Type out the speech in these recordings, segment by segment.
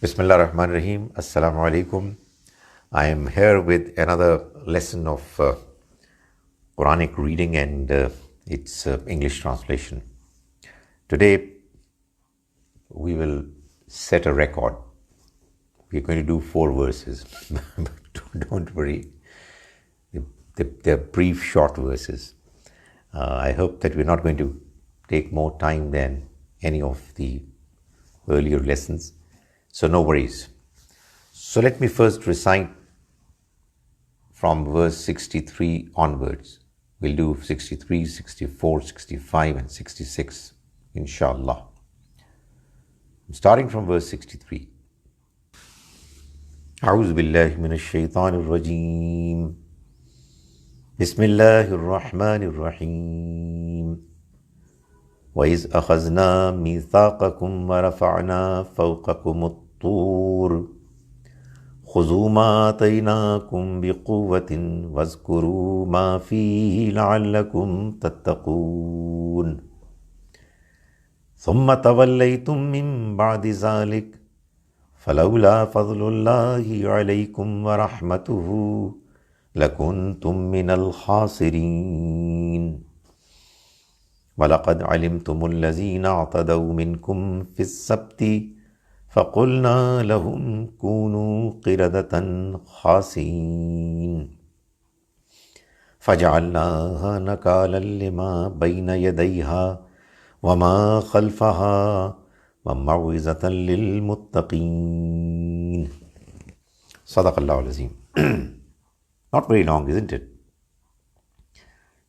Bismillah ar-Rahman ar-Rahim. Assalamu alaikum. I am here with another lesson of Quranic reading and its English translation. Today we will set a record. We're going to do 4 verses. Don't worry. They're brief, short verses. I hope that we're not going to take more time than any of the earlier lessons. So no worries. So let me first recite from verse 63 onwards. We'll do 63, 64, 65 and 66, inshallah. I'm starting from verse 63. أعوذ بالله من الشيطان الرجيم بسم الله الرحمن الرحيم وإذ أخذنا ميثاقكم ورفعنا فوقكم الطور خذوا ما آتيناكم بقوة واذكروا ما فيه لعلكم تتقون ثم توليتم من بعد ذلك فلولا فضل الله عليكم ورحمته لكنتم من الخاسرين وَلَقَدْ عَلِمْتُمُ الَّذِينَ اعْتَدَوْا مِنْكُمْ فِي السَّبْتِ فَقُلْنَا لَهُمْ كُونُوا قِرَدَةً خَاسِئِينَ فَجَعَلْنَاهَا نَكَالًا لِمَا بَيْنَ يَدَيْهَا وَمَا خَلْفَهَا وَمَوْعِظَةً لِلْمُتَّقِينَ صدق الله العظيم. Not very long, isn't it?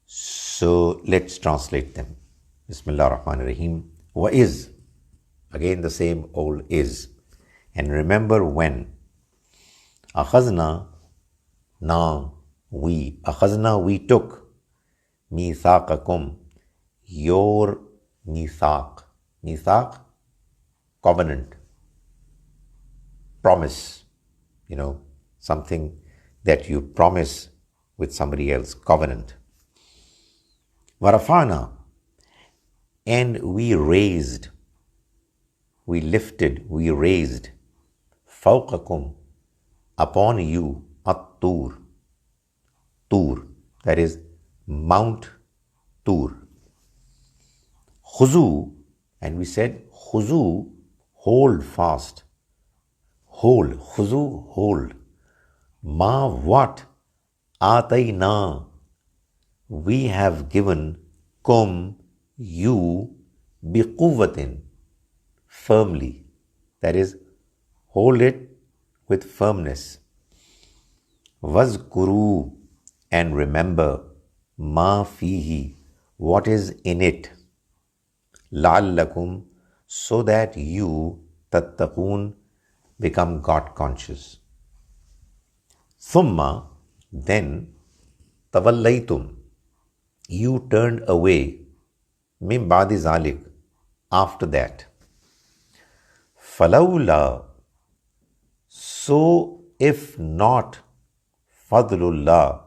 So let's translate them. Bismillah ar-Rahman ar-Rahim. Wa is. Again the same old is. And remember when. Akhazna, now we. Akhazna, we took. Mithaqakum, your mithaq. Mithaq, covenant. Promise. Something that you promise with somebody else. Covenant. Warafana, and we raised, we lifted, we raised, fawqakum, upon you, at-tur, tur, that is Mount Tur. Khuzu, and we said, khuzu, hold fast, hold, khuzu, hold, ma what, atayna, we have given kum, you, biquwwatin, firmly. That is, hold it with firmness. Wazkuru, and remember, ma fihi, what is in it. La'allakum, so that you, tattaqun, become God conscious. Thumma, then, tawallaytum, you turned away, min ba'di zalik, after that. Falawla, so if not fadlullah,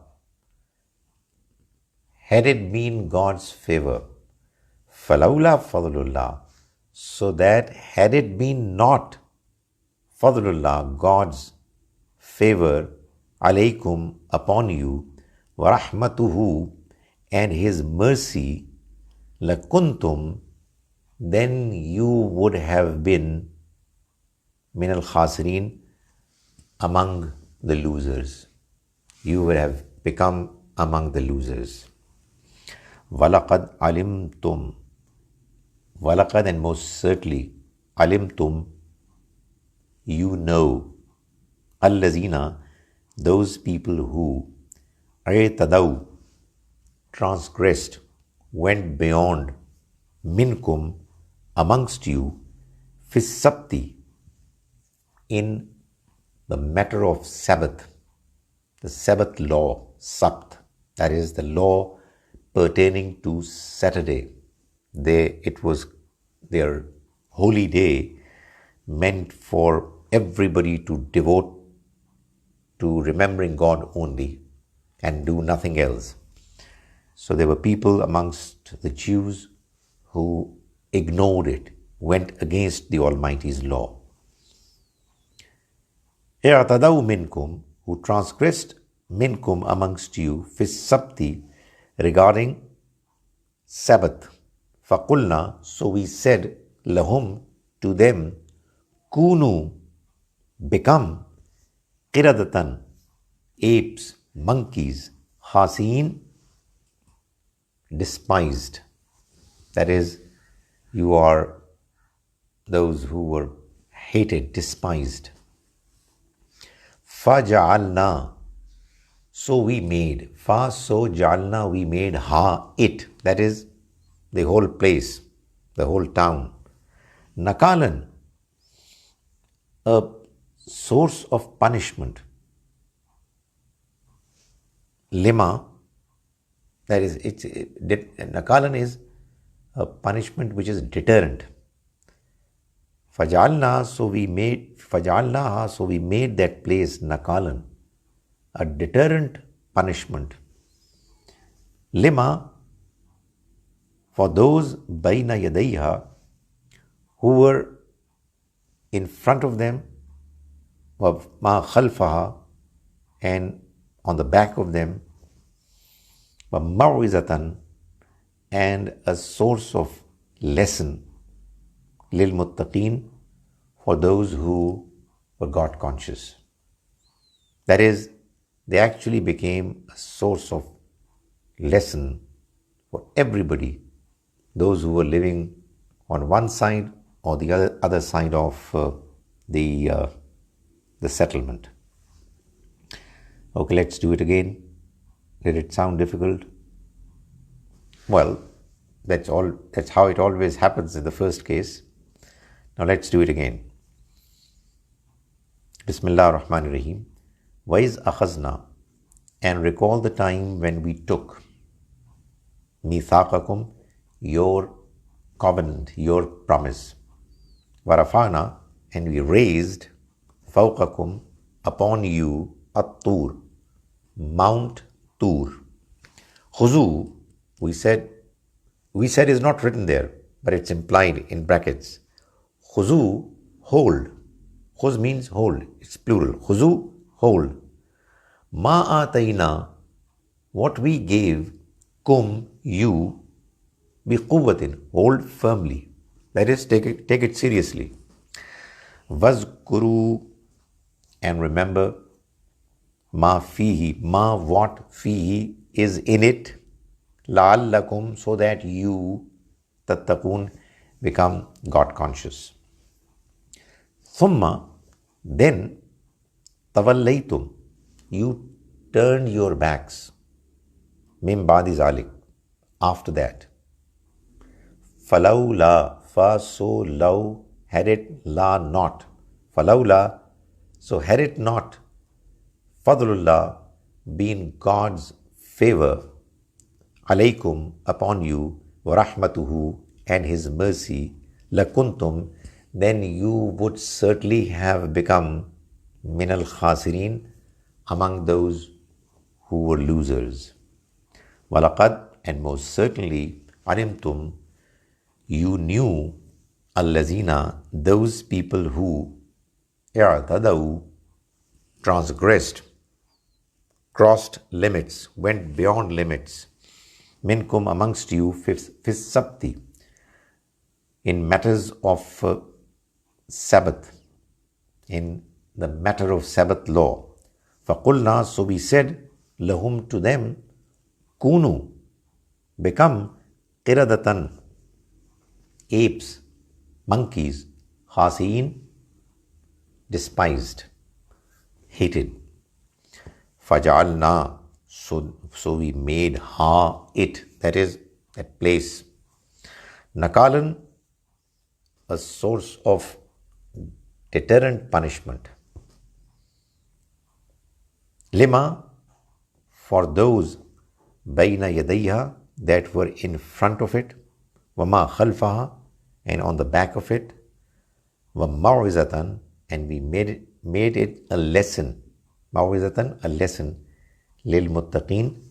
had it been God's favor, falawla fadlullah, so that had it been not fadlullah, God's favor, alaykum, upon you, wa rahmatuhu, and His mercy, lakuntum, then you would have been min al-khasirin, among the losers. You would have become among the losers. Walaqad alimtum, walaqad, and most certainly, alimtum, you know, allazina, those people who aytadaw, transgressed, went beyond, minkum, amongst you, fis sabti, in the matter of Sabbath, the Sabbath law, Sabt, that is the law pertaining to Saturday. It was their holy day, meant for everybody to devote to remembering God only and do nothing else. So there were people amongst the Jews who ignored it, went against the Almighty's law. i'tadaw minkum, who transgressed minkum amongst you, fis sabti, regarding Sabbath. Faqulna, so we said, lahum, to them, kunu, become, qiradatan, apes, monkeys, hasin, despised. That is, you are those who were hated, despised. Faja'alna, so we made. Fa, so ja'alna, we made. Ha, it. That is, the whole place, the whole town. Nakalan, a source of punishment. Lima, that is, Nakalan is a punishment which is deterrent. Fajalna, so we made that place, Nakalan, a deterrent punishment. Lima, for those Baina Yadayha who were in front of them, wa ma khalfaha, and on the back of them, wa maw'izatan, and a source of lesson, lil muttaqeen, for those who were God conscious. That is, they actually became a source of lesson for everybody, those who were living on one side or the other side of the settlement. Okay, let's do it again. Did it sound difficult? Well, that's how it always happens in the first case. Now let's do it again. Bismillah ar-Rahman ar-Rahim. Wais akhazna, and recall the time when we took mithaqakum, your covenant, your promise. Warafana, and we raised fawqakum, upon you, at-tur, Mount Tur. Khuzu, we said is not written there, but it's implied in brackets. Khuzu, hold. Khuz means hold, it's plural. Khuzu, hold. Ma atayna, what we gave, kum, you, bi quwwatin, hold firmly. That is, take it seriously. Vazkuru, and remember, ma fihi, ma what fihi is in it, la'allakum, so that you, tattaqun, become God conscious. Thumma, then, tawallaytum, you turned your backs, mim ba'di zalik, after that. Falawla, fa, so, law, had it, la, not. Falawla, so had it not, fadlullah, being God's favor, alaykum, upon you, wa rahmatuhu, and his mercy, lakuntum, then you would certainly have become minal khasirin, among those who were losers. Walaqad, and most certainly, alimtum, you knew, allazina, those people who i'tadaw, transgressed, crossed limits, went beyond limits, minkum, amongst you, fis sabti, in matters of Sabbath, in the matter of Sabbath law. Faqulna, so we said, lahum, to them, kunu, become, qiradatan, apes, monkeys, khasiin, despised, hated. Faja'alna, so we made ha, it, that is, that place. Nakalan, a source of deterrent punishment. Lima, for those bayna yadayha, that were in front of it, wama khalfaha, and on the back of it, wa maw'izatan, and we made it a lesson, maw'izatan, a lesson, lil muttaqeen,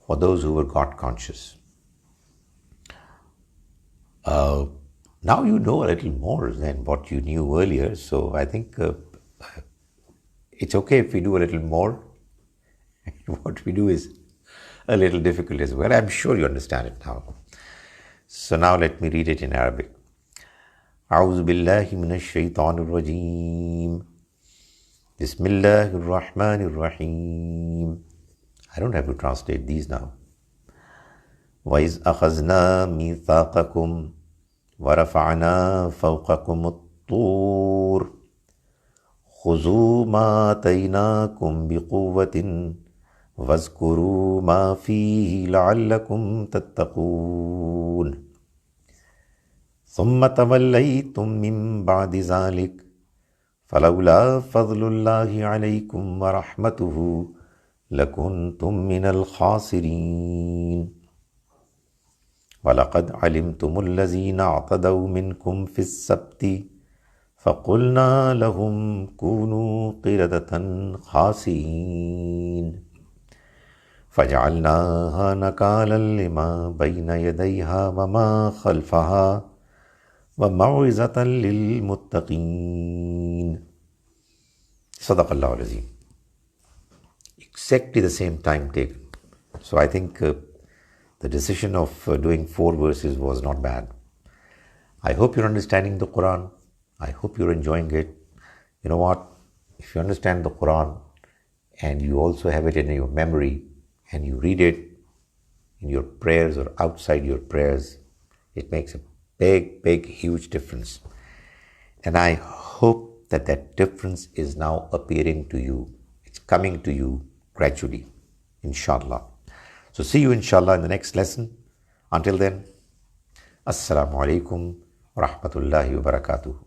for those who were God conscious. Now you know a little more than what you knew earlier, so I think It's okay if we do a little more. What we do is a little difficult as well. I'm sure you understand it now. So now let me read it in Arabic. أعوذ بالله من الشيطان الرجيم بسم الله الرحمن الرحيم. I don't have to translate these now. وَإِذْ أَخَذْنَا مِيثَاقَكُمْ وَرَفَعْنَا فَوْقَكُمُ الطُّورَ خُذُوا مَا آتَيْنَاكُمْ بِقُوَّةٍ وَاذْكُرُوا مَا فِيهِ لَعَلَّكُمْ تَتَّقُونَ ثُمَّ تَوَلَّيْتُمْ مِنْ بَعْدِ ذَلِكَ فَلَوْلَا فَضْلُ اللَّهِ عَلَيْكُمْ وَرَحْمَتُهُ لَكُنْتُمْ مِنَ الْخَاسِرِينَ وَلَقَدْ عَلِمْتُمُ الَّذِينَ اعْتَدَوْا مِنْكُمْ فِي السَّبْتِ فَقُلْنَا لَهُمْ كُونُوا قِرَدَةً خَاسِئِينَ فَجَعَلْنَاهَا نَكَالًا لِمَا بَيْنَ يَدَيْهَا وَمَا خَلْفَهَا وَمَوْعِظَةً لِلْمُتَّقِينَ. صدق Allah al-Azim. Exactly the same time taken. So I think the decision of doing 4 verses was not bad. I hope you're understanding the Quran. I hope you're enjoying it. You know what? If you understand the Quran and you also have it in your memory and you read it in your prayers or outside your prayers, it makes a big, huge difference. And I hope that that difference is now appearing to you. It's coming to you gradually, inshallah. So see you inshallah in the next lesson. Until then, Assalamu alaikum wa rahmatullahi wa barakatuh.